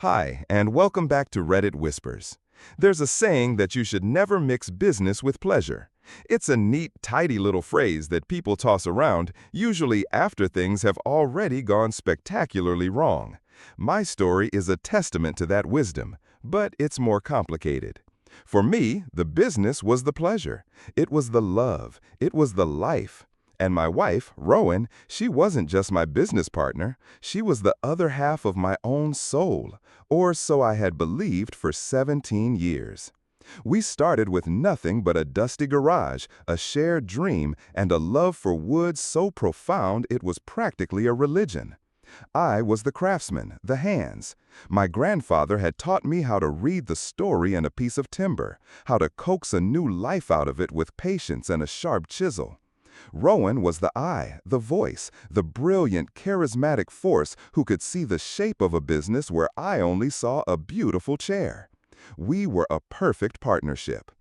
Hi, and welcome back to Reddit Whispers. There's a saying that you should never mix business with pleasure. It's a neat, tidy little phrase that people toss around, usually after things have already gone spectacularly wrong. My story is a testament to that wisdom, but it's more complicated. For me, the business was the pleasure. It was the love. It was the life. And my wife, Rowan, she wasn't just my business partner. She was the other half of my own soul, or so I had believed for 17 years. We started with nothing but a dusty garage, a shared dream, and a love for wood so profound it was practically a religion. I was the craftsman, the hands. My grandfather had taught me how to read the story in a piece of timber, how to coax a new life out of it with patience and a sharp chisel. Rowan was the eye, the voice, the brilliant, charismatic force who could see the shape of a business where I only saw a beautiful chair. We were a perfect partnership.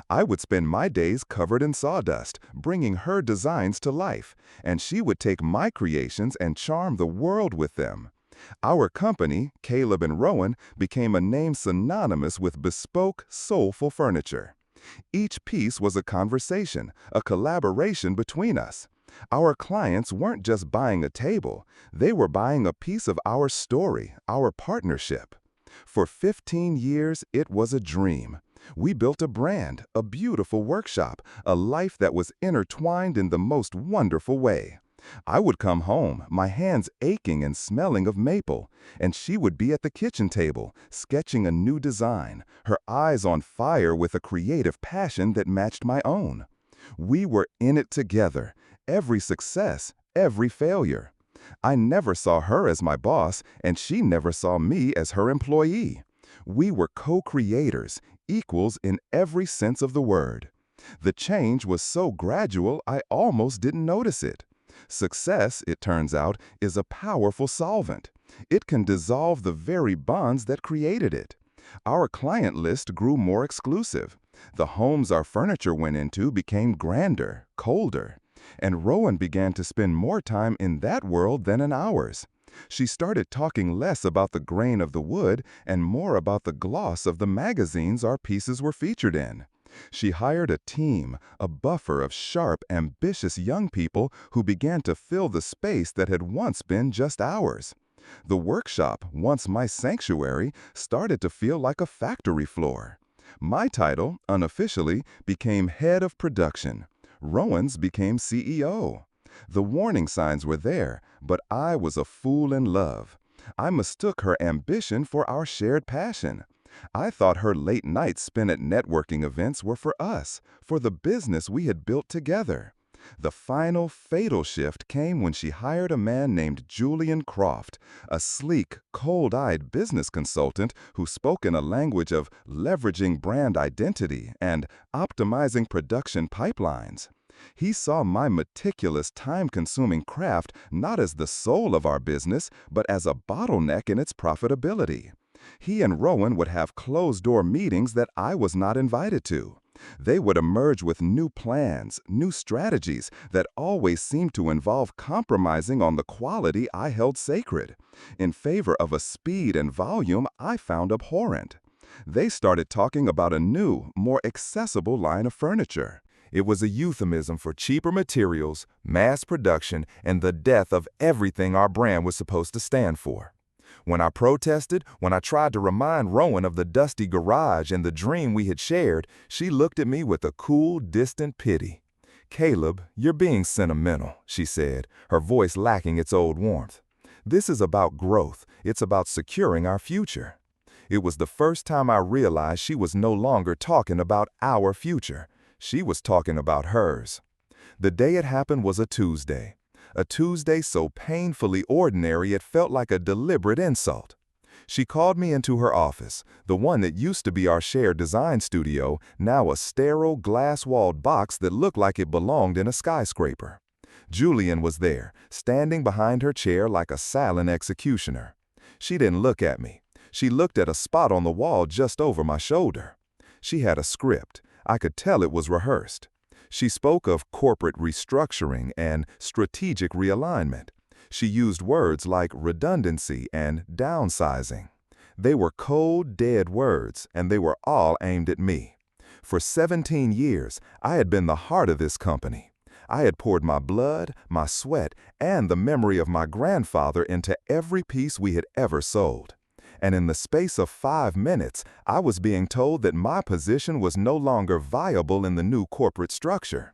I would spend my days covered in sawdust, bringing her designs to life, and she would take my creations and charm the world with them. Our company, Caleb and Rowan, became a name synonymous with bespoke, soulful furniture. Each piece was a conversation, a collaboration between us. Our clients weren't just buying a table, they were buying a piece of our story, our partnership. For 15 years, it was a dream. We built a brand, a beautiful workshop, a life that was intertwined in the most wonderful way. I would come home, my hands aching and smelling of maple, and she would be at the kitchen table, sketching a new design, her eyes on fire with a creative passion that matched my own. We were in it together, every success, every failure. I never saw her as my boss, and she never saw me as her employee. We were co-creators, equals in every sense of the word. The change was so gradual I almost didn't notice it. Success, it turns out, is a powerful solvent. It can dissolve the very bonds that created it. Our client list grew more exclusive. The homes our furniture went into became grander, colder. And Rowan began to spend more time in that world than in ours. She started talking less about the grain of the wood and more about the gloss of the magazines our pieces were featured in. She hired a team, a buffer of sharp, ambitious young people who began to fill the space that had once been just ours. The workshop, once my sanctuary, started to feel like a factory floor. My title, unofficially, became head of production. Rowan's became CEO. The warning signs were there, but I was a fool in love. I mistook her ambition for our shared passion. I thought her late nights spent at networking events were for us, for the business we had built together. The final, fatal shift came when she hired a man named Julian Croft, a sleek, cold-eyed business consultant who spoke in a language of leveraging brand identity and optimizing production pipelines. He saw my meticulous, time-consuming craft not as the soul of our business, but as a bottleneck in its profitability. He and Rowan would have closed-door meetings that I was not invited to. They would emerge with new plans, new strategies that always seemed to involve compromising on the quality I held sacred, in favor of a speed and volume I found abhorrent. They started talking about a new, more accessible line of furniture. It was a euphemism for cheaper materials, mass production, and the death of everything our brand was supposed to stand for. When I protested, when I tried to remind Rowan of the dusty garage and the dream we had shared, she looked at me with a cool, distant pity. "Caleb, you're being sentimental," she said, her voice lacking its old warmth. "This is about growth. It's about securing our future." It was the first time I realized she was no longer talking about our future. She was talking about hers. The day it happened was a Tuesday so painfully ordinary it felt like a deliberate insult. She called me into her office, the one that used to be our shared design studio, now a sterile, glass-walled box that looked like it belonged in a skyscraper. Julian was there, standing behind her chair like a silent executioner. She didn't look at me. She looked at a spot on the wall just over my shoulder. She had a script. I could tell it was rehearsed. She spoke of corporate restructuring and strategic realignment. She used words like redundancy and downsizing. They were cold, dead words, and they were all aimed at me. For 17 years, I had been the heart of this company. I had poured my blood, my sweat, and the memory of my grandfather into every piece we had ever sold. And in the space of 5 minutes, I was being told that my position was no longer viable in the new corporate structure.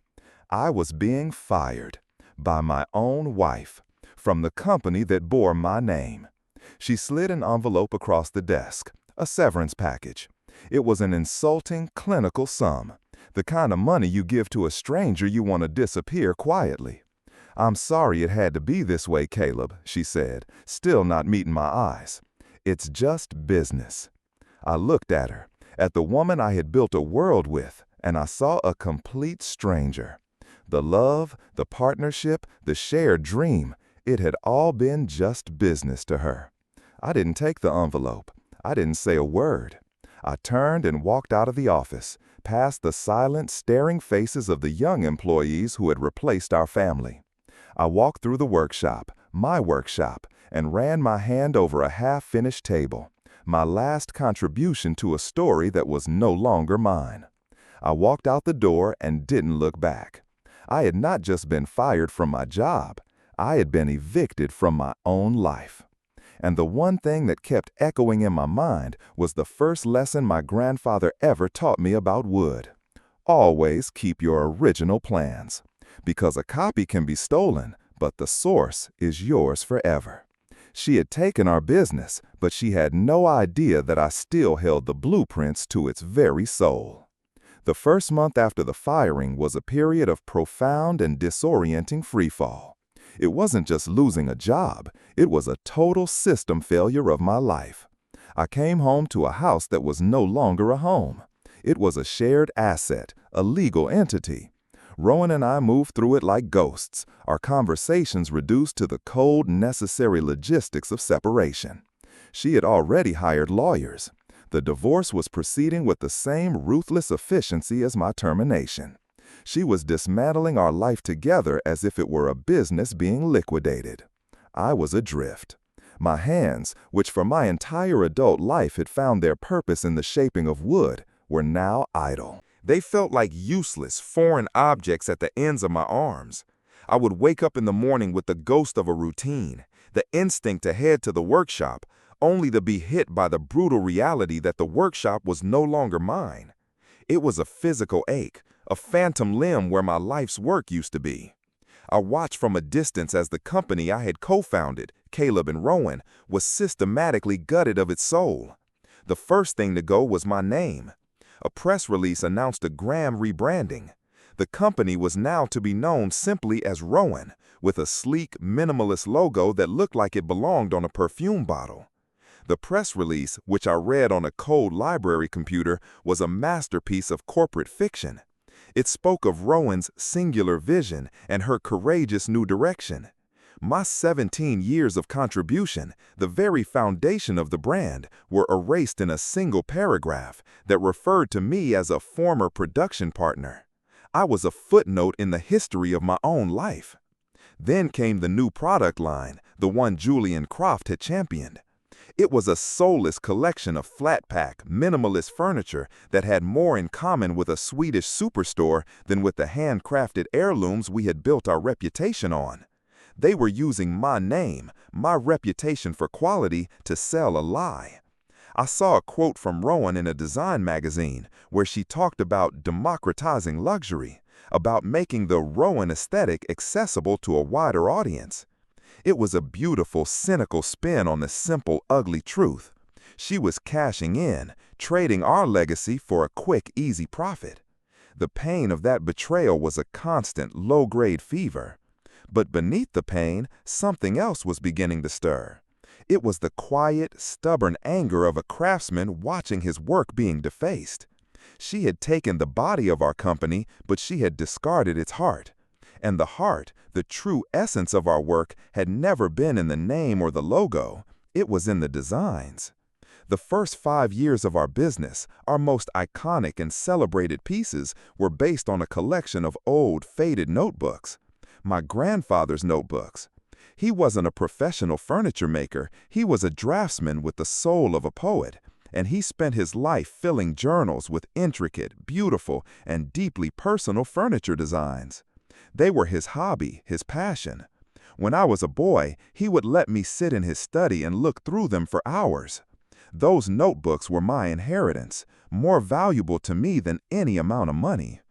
I was being fired by my own wife from the company that bore my name. She slid an envelope across the desk, a severance package. It was an insulting, clinical sum, the kind of money you give to a stranger you want to disappear quietly. "I'm sorry it had to be this way, Caleb," she said, still not meeting my eyes. "It's just business." I looked at her, at the woman I had built a world with, and I saw a complete stranger. The love, the partnership, the shared dream, it had all been just business to her. I didn't take the envelope. I didn't say a word. I turned and walked out of the office, past the silent, staring faces of the young employees who had replaced our family. I walked through the workshop, my workshop, and ran my hand over a half-finished table, my last contribution to a story that was no longer mine. I walked out the door and didn't look back. I had not just been fired from my job, I had been evicted from my own life. And the one thing that kept echoing in my mind was the first lesson my grandfather ever taught me about wood. Always keep your original plans, because a copy can be stolen, but the source is yours forever. She had taken our business, but she had no idea that I still held the blueprints to its very soul. The first month after the firing was a period of profound and disorienting freefall. It wasn't just losing a job, it was a total system failure of my life. I came home to a house that was no longer a home. It was a shared asset, a legal entity. Rowan and I moved through it like ghosts, our conversations reduced to the cold, necessary logistics of separation. She had already hired lawyers. The divorce was proceeding with the same ruthless efficiency as my termination. She was dismantling our life together as if it were a business being liquidated. I was adrift. My hands, which for my entire adult life had found their purpose in the shaping of wood, were now idle. They felt like useless, foreign objects at the ends of my arms. I would wake up in the morning with the ghost of a routine, the instinct to head to the workshop, only to be hit by the brutal reality that the workshop was no longer mine. It was a physical ache, a phantom limb where my life's work used to be. I watched from a distance as the company I had co-founded, Caleb and Rowan, was systematically gutted of its soul. The first thing to go was my name. A press release announced a grand rebranding. The company was now to be known simply as Rowan, with a sleek, minimalist logo that looked like it belonged on a perfume bottle. The press release, which I read on a cold library computer, was a masterpiece of corporate fiction. It spoke of Rowan's singular vision and her courageous new direction. My 17 years of contribution, the very foundation of the brand, were erased in a single paragraph that referred to me as a former production partner. I was a footnote in the history of my own life. Then came the new product line, the one Julian Croft had championed. It was a soulless collection of flat-pack, minimalist furniture that had more in common with a Swedish superstore than with the handcrafted heirlooms we had built our reputation on. They were using my name, my reputation for quality, to sell a lie. I saw a quote from Rowan in a design magazine where she talked about democratizing luxury, about making the Rowan aesthetic accessible to a wider audience. It was a beautiful, cynical spin on the simple, ugly truth. She was cashing in, trading our legacy for a quick, easy profit. The pain of that betrayal was a constant, low-grade fever. But beneath the pain, something else was beginning to stir. It was the quiet, stubborn anger of a craftsman watching his work being defaced. She had taken the body of our company, but she had discarded its heart. And the heart, the true essence of our work, had never been in the name or the logo. It was in the designs. The first 5 years of our business, our most iconic and celebrated pieces, were based on a collection of old, faded notebooks. My grandfather's notebooks. He wasn't a professional furniture maker, he was a draftsman with the soul of a poet, and he spent his life filling journals with intricate, beautiful, and deeply personal furniture designs. They were his hobby, his passion. When I was a boy, he would let me sit in his study and look through them for hours. Those notebooks were my inheritance, more valuable to me than any amount of money.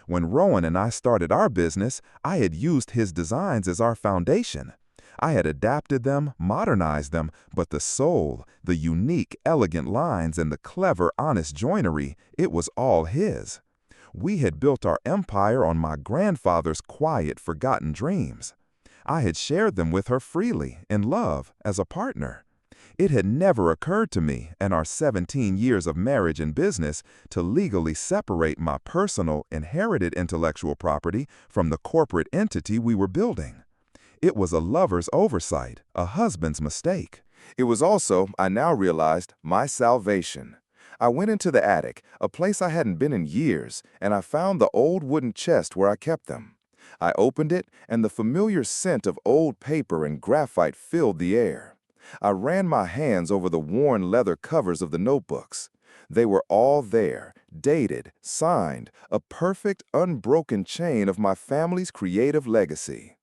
When Rowan and I started our business, I had used his designs as our foundation. I had adapted them, modernized them, but the soul, the unique, elegant lines, and the clever, honest joinery, it was all his. We had built our empire on my grandfather's quiet, forgotten dreams. I had shared them with her freely, in love, as a partner. It had never occurred to me, in our 17 years of marriage and business, to legally separate my personal, inherited intellectual property from the corporate entity we were building. It was a lover's oversight, a husband's mistake. It was also, I now realized, my salvation. I went into the attic, a place I hadn't been in years, and I found the old wooden chest where I kept them. I opened it, and the familiar scent of old paper and graphite filled the air. I ran my hands over the worn leather covers of the notebooks. They were all there, dated, signed, a perfect, unbroken chain of my family's creative legacy.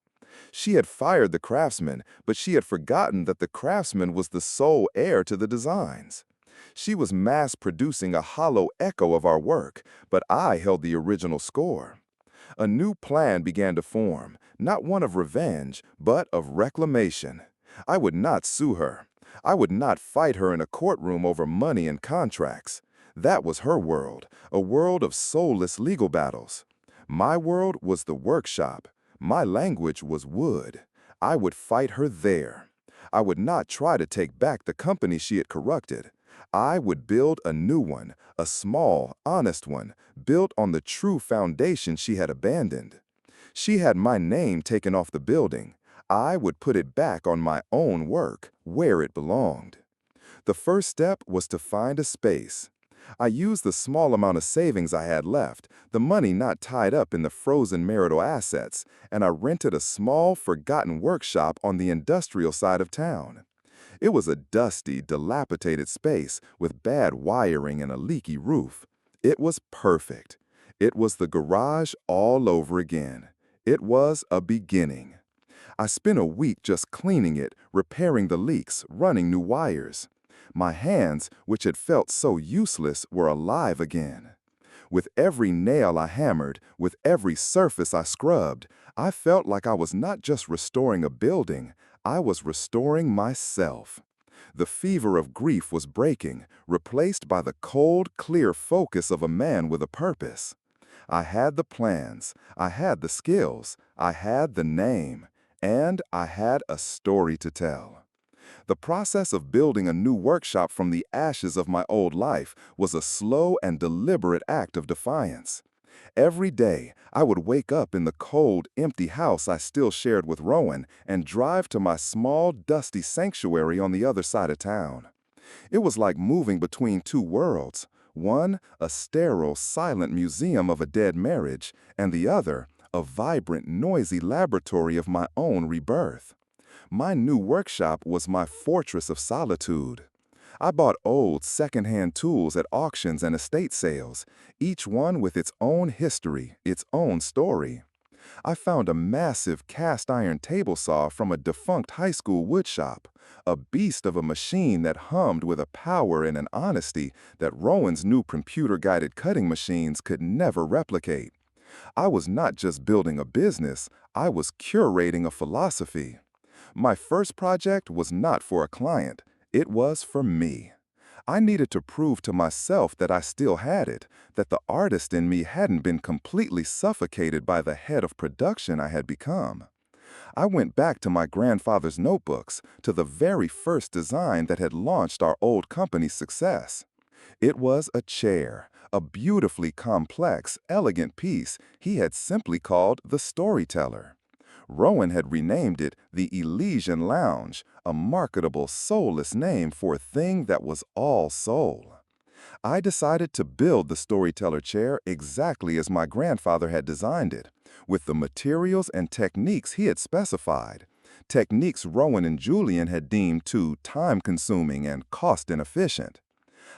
She had fired the craftsman, but she had forgotten that the craftsman was the sole heir to the designs. She was mass-producing a hollow echo of our work, but I held the original score. A new plan began to form, not one of revenge, but of reclamation. I would not sue her. I would not fight her in a courtroom over money and contracts. That was her world, a world of soulless legal battles. My world was the workshop. My language was wood. I would fight her there. I would not try to take back the company she had corrupted. I would build a new one, a small, honest one, built on the true foundation she had abandoned. She had my name taken off the building. I would put it back on my own work, where it belonged. The first step was to find a space. I used the small amount of savings I had left, the money not tied up in the frozen marital assets, and I rented a small, forgotten workshop on the industrial side of town. It was a dusty, dilapidated space with bad wiring and a leaky roof. It was perfect. It was the garage all over again. It was a beginning. I spent a week just cleaning it, repairing the leaks, running new wires. My hands, which had felt so useless, were alive again. With every nail I hammered, with every surface I scrubbed, I felt like I was not just restoring a building, I was restoring myself. The fever of grief was breaking, replaced by the cold, clear focus of a man with a purpose. I had the plans, I had the skills, I had the name, and I had a story to tell. The process of building a new workshop from the ashes of my old life was a slow and deliberate act of defiance. Every day, I would wake up in the cold, empty house I still shared with Rowan and drive to my small, dusty sanctuary on the other side of town. It was like moving between two worlds, one a sterile, silent museum of a dead marriage, and the other a vibrant, noisy laboratory of my own rebirth. My new workshop was my fortress of solitude. I bought old, second-hand tools at auctions and estate sales, each one with its own history, its own story. I found a massive cast-iron table saw from a defunct high school woodshop, a beast of a machine that hummed with a power and an honesty that Rowan's new computer-guided cutting machines could never replicate. I was not just building a business, I was curating a philosophy. My first project was not for a client, it was for me. I needed to prove to myself that I still had it, that the artist in me hadn't been completely suffocated by the head of production I had become. I went back to my grandfather's notebooks, to the very first design that had launched our old company's success. It was a chair, a beautifully complex, elegant piece he had simply called the Storyteller. Rowan had renamed it the Elysian Lounge, a marketable, soulless name for a thing that was all soul. I decided to build the Storyteller chair exactly as my grandfather had designed it, with the materials and techniques he had specified, techniques Rowan and Julian had deemed too time-consuming and cost-inefficient.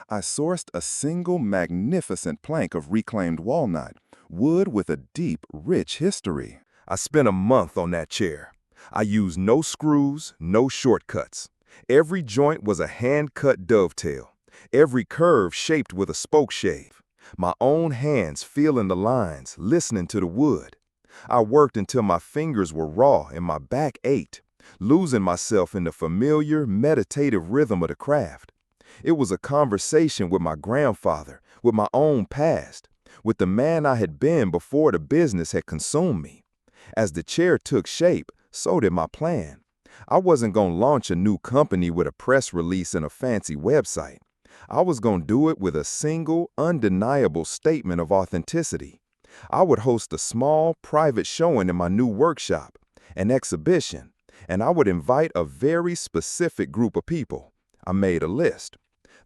I sourced a single magnificent plank of reclaimed walnut, wood with a deep, rich history. I spent a month on that chair. I used no screws, no shortcuts. Every joint was a hand-cut dovetail, every curve shaped with a spoke shave. My own hands feeling the lines, listening to the wood. I worked until my fingers were raw and my back ached, losing myself in the familiar, meditative rhythm of the craft. It was a conversation with my grandfather, with my own past, with the man I had been before the business had consumed me. As the chair took shape, so did my plan. I wasn't going to launch a new company with a press release and a fancy website. I was going to do it with a single, undeniable statement of authenticity. I would host a small, private showing in my new workshop, an exhibition, and I would invite a very specific group of people. I made a list.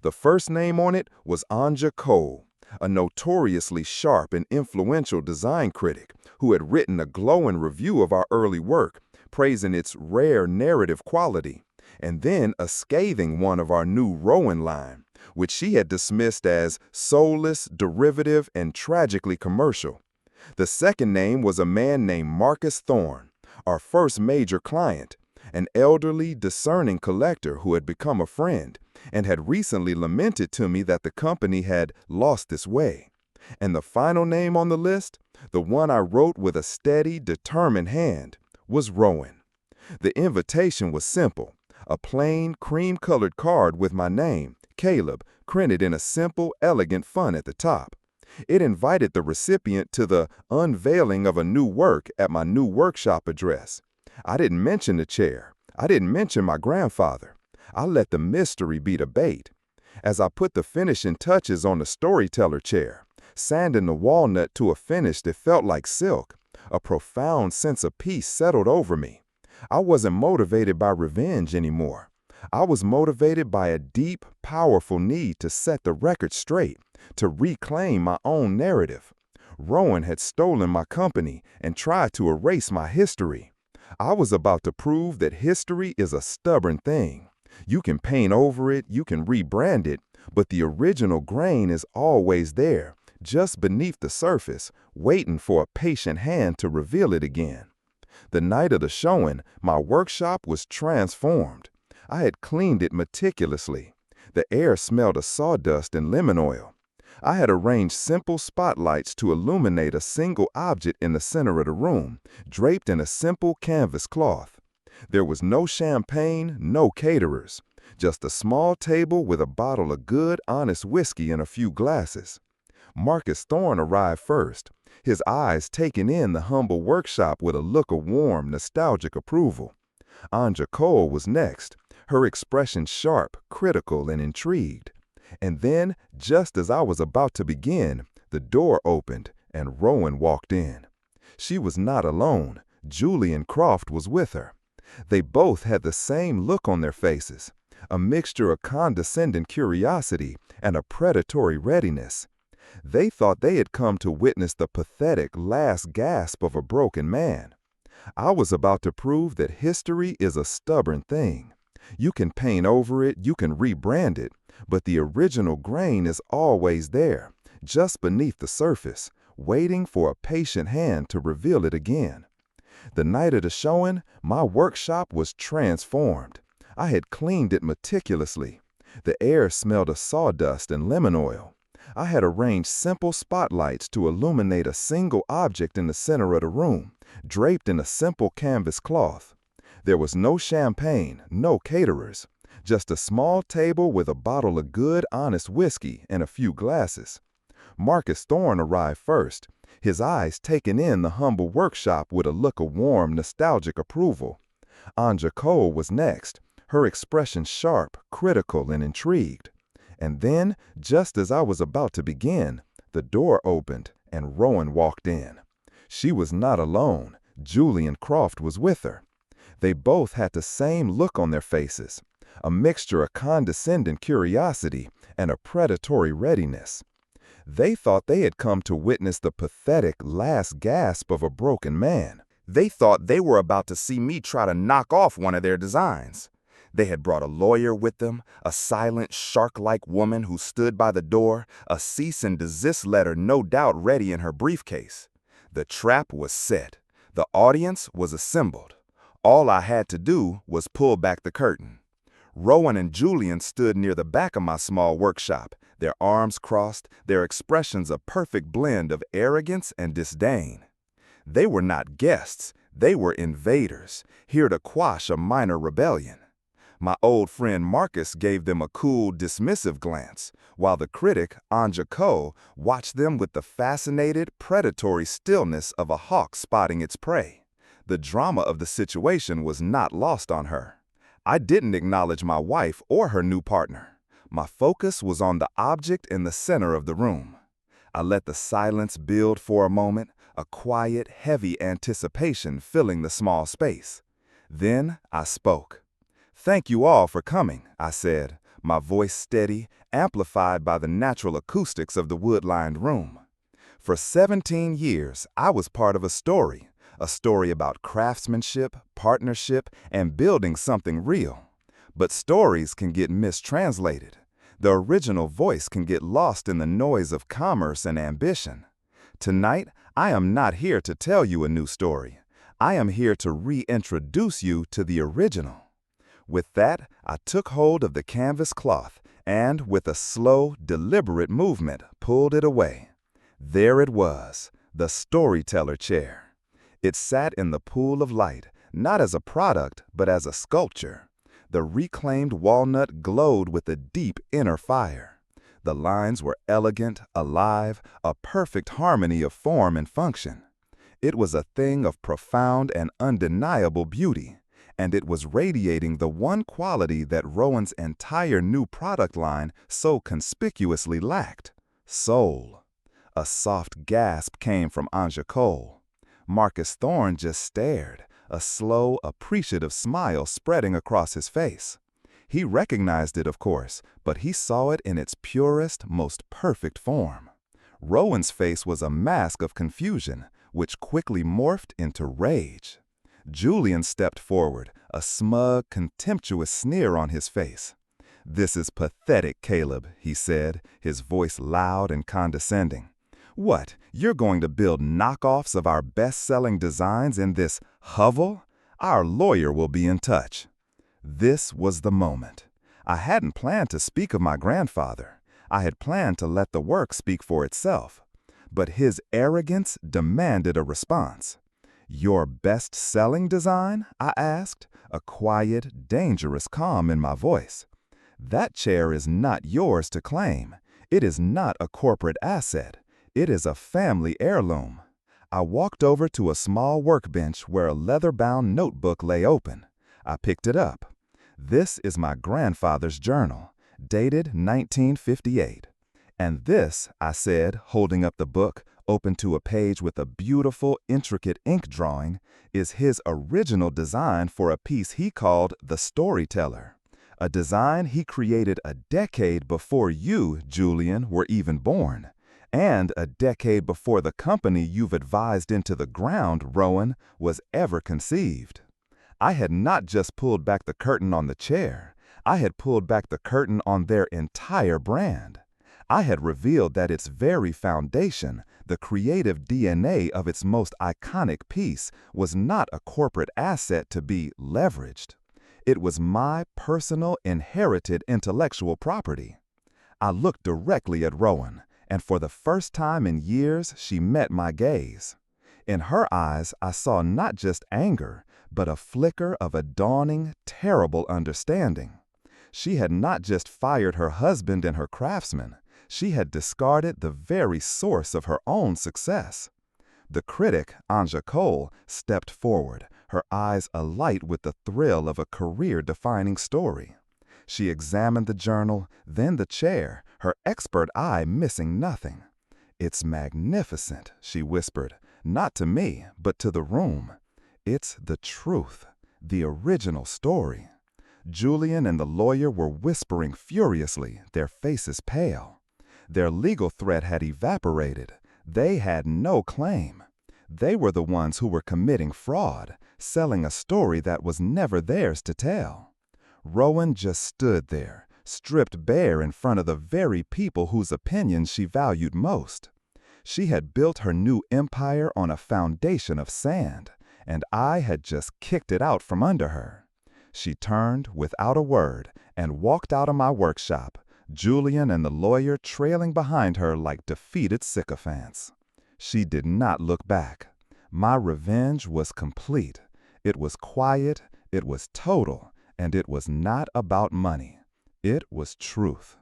The first name on it was Caugh, a notoriously sharp and influential design critic who had written a glowing review of our early work, praising its rare narrative quality, and then a scathing one of our new Rowan line, which she had dismissed as soulless, derivative, and tragically commercial. The second name was a man named Marcus Thorne, our first major client, an elderly, discerning collector who had become a friend and had recently lamented to me that the company had lost its way. And the final name on the list, the one I wrote with a steady, determined hand, was Rowan. The invitation was simple, a plain, cream-colored card with my name, Caleb, printed in a simple, elegant font at the top. It invited the recipient to the unveiling of a new work at my new workshop address. I didn't mention the chair. I didn't mention my grandfather. I let the mystery be the bait. As I put the finishing touches on the storyteller chair, sanding the walnut to a finish that felt like silk, a profound sense of peace settled over me. I wasn't motivated by revenge anymore. I was motivated by a deep, powerful need to set the record straight, to reclaim my own narrative. Rowan had stolen my company and tried to erase my history. I was about to prove that history is a stubborn thing. You can paint over it, you can rebrand it, but the original grain is always there, just beneath the surface, waiting for a patient hand to reveal it again. The night of the showing, my workshop was transformed. I had cleaned it meticulously. The air smelled of sawdust and lemon oil. I had arranged simple spotlights to illuminate a single object in the center of the room, draped in a simple canvas cloth. There was no champagne, no caterers, just a small table with a bottle of good, honest whiskey and a few glasses. Marcus Thorne arrived first, his eyes taking in the humble workshop with a look of warm, nostalgic approval. Caugh was next, her expression sharp, critical, and intrigued. And then, just as I was about to begin, the door opened and Rowan walked in. She was not alone. Julian Croft was with her. They both had the same look on their faces, a mixture of condescending curiosity and a predatory readiness. They thought they had come to witness the pathetic last gasp of a broken man. I was about to prove that history is a stubborn thing. You can paint over it, you can rebrand it, but the original grain is always there, just beneath the surface, waiting for a patient hand to reveal it again. The night of the showing, my workshop was transformed. I had cleaned it meticulously. The air smelled of sawdust and lemon oil. I had arranged simple spotlights to illuminate a single object in the center of the room, draped in a simple canvas cloth. There was no champagne, no caterers, just a small table with a bottle of good, honest whiskey and a few glasses. Marcus Thorne arrived first, his eyes taking in the humble workshop with a look of warm, nostalgic approval. Caugh was next, her expression sharp, critical, and intrigued. And then, just as I was about to begin, the door opened and Rowan walked in. She was not alone. Julian Croft was with her. They both had the same look on their faces, a mixture of condescending curiosity and a predatory readiness. They thought they had come to witness the pathetic last gasp of a broken man. They thought they were about to see me try to knock off one of their designs. They had brought a lawyer with them, a silent, shark-like woman who stood by the door, a cease and desist letter no doubt ready in her briefcase. The trap was set. The audience was assembled. All I had to do was pull back the curtain. Rowan and Julian stood near the back of my small workshop, their arms crossed, their expressions a perfect blend of arrogance and disdain. They were not guests, they were invaders, here to quash a minor rebellion. My old friend Marcus gave them a cool, dismissive glance, while the critic, Caugh, watched them with the fascinated, predatory stillness of a hawk spotting its prey. The drama of the situation was not lost on her. I didn't acknowledge my wife or her new partner. My focus was on the object in the center of the room. I let the silence build for a moment, a quiet, heavy anticipation filling the small space. Then I spoke. "Thank you all for coming," I said, my voice steady, amplified by the natural acoustics of the wood-lined room. For 17 years, I was part of a story about craftsmanship, partnership, and building something real. But stories can get mistranslated. The original voice can get lost in the noise of commerce and ambition. Tonight, I am not here to tell you a new story. I am here to reintroduce you to the original. With that, I took hold of the canvas cloth and, with a slow, deliberate movement, pulled it away. There it was, the storyteller chair. It sat in the pool of light, not as a product, but as a sculpture. The reclaimed walnut glowed with a deep inner fire. The lines were elegant, alive, a perfect harmony of form and function. It was a thing of profound and undeniable beauty, and it was radiating the one quality that Rowan's entire new product line so conspicuously lacked: soul. A soft gasp came from Caugh. Marcus Thorne just stared, a slow, appreciative smile spreading across his face. He recognized it, of course, but he saw it in its purest, most perfect form. Rowan's face was a mask of confusion, which quickly morphed into rage. Julian stepped forward, a smug, contemptuous sneer on his face. "This is pathetic, Caleb," he said, his voice loud and condescending. "What, you're going to build knockoffs of our best-selling designs in this hovel? Our lawyer will be in touch." This was the moment. I hadn't planned to speak of my grandfather. I had planned to let the work speak for itself. But his arrogance demanded a response. "Your best-selling design?" I asked, a quiet, dangerous calm in my voice. "That chair is not yours to claim. It is not a corporate asset. It is a family heirloom." I walked over to a small workbench where a leather-bound notebook lay open. I picked it up. "This is my grandfather's journal, dated 1958. And this," I said, holding up the book, open to a page with a beautiful, intricate ink drawing, "is his original design for a piece he called The Storyteller. A design he created a decade before you, Julian, were even born. And a decade before the company you've advised into the ground, Rowan, was ever conceived." I had not just pulled back the curtain on the chair. I had pulled back the curtain on their entire brand. I had revealed that its very foundation, the creative DNA of its most iconic piece, was not a corporate asset to be leveraged. It was my personal, inherited intellectual property. I looked directly at Rowan, and for the first time in years, she met my gaze. In her eyes, I saw not just anger, but a flicker of a dawning, terrible understanding. She had not just fired her husband and her craftsman. She had discarded the very source of her own success. The critic, Caugh, stepped forward, her eyes alight with the thrill of a career-defining story. She examined the journal, then the chair, her expert eye missing nothing. "It's magnificent," she whispered, not to me, but to the room. "It's the truth, the original story." Julian and the lawyer were whispering furiously, their faces pale. Their legal threat had evaporated. They had no claim. They were the ones who were committing fraud, selling a story that was never theirs to tell. Rowan just stood there, stripped bare in front of the very people whose opinions she valued most. She had built her new empire on a foundation of sand, and I had just kicked it out from under her. She turned without a word and walked out of my workshop, Julian and the lawyer trailing behind her like defeated sycophants. She did not look back. My revenge was complete. It was quiet, it was total, and it was not about money. It was truth.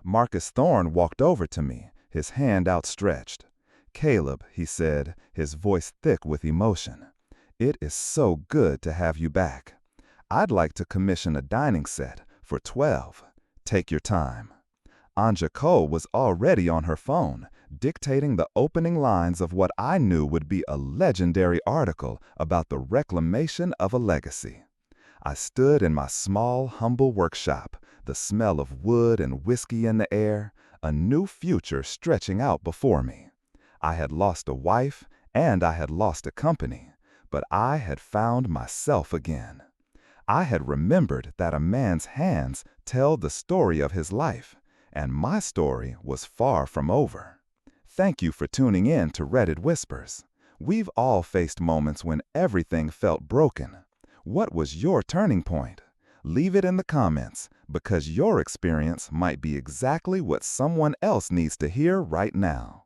Marcus Thorne walked over to me, his hand outstretched. "Caleb," he said, his voice thick with emotion, "it is so good to have you back. I'd like to commission a dining set for 12. Take your time." Anja Cole was already on her phone, dictating the opening lines of what I knew would be a legendary article about the reclamation of a legacy. I stood in my small, humble workshop, the smell of wood and whiskey in the air, a new future stretching out before me. I had lost a wife and I had lost a company, but I had found myself again. I had remembered that a man's hands tell the story of his life, and my story was far from over. Thank you for tuning in to Reddit Whispers. We've all faced moments when everything felt broken. What was your turning point? Leave it in the comments, because your experience might be exactly what someone else needs to hear right now.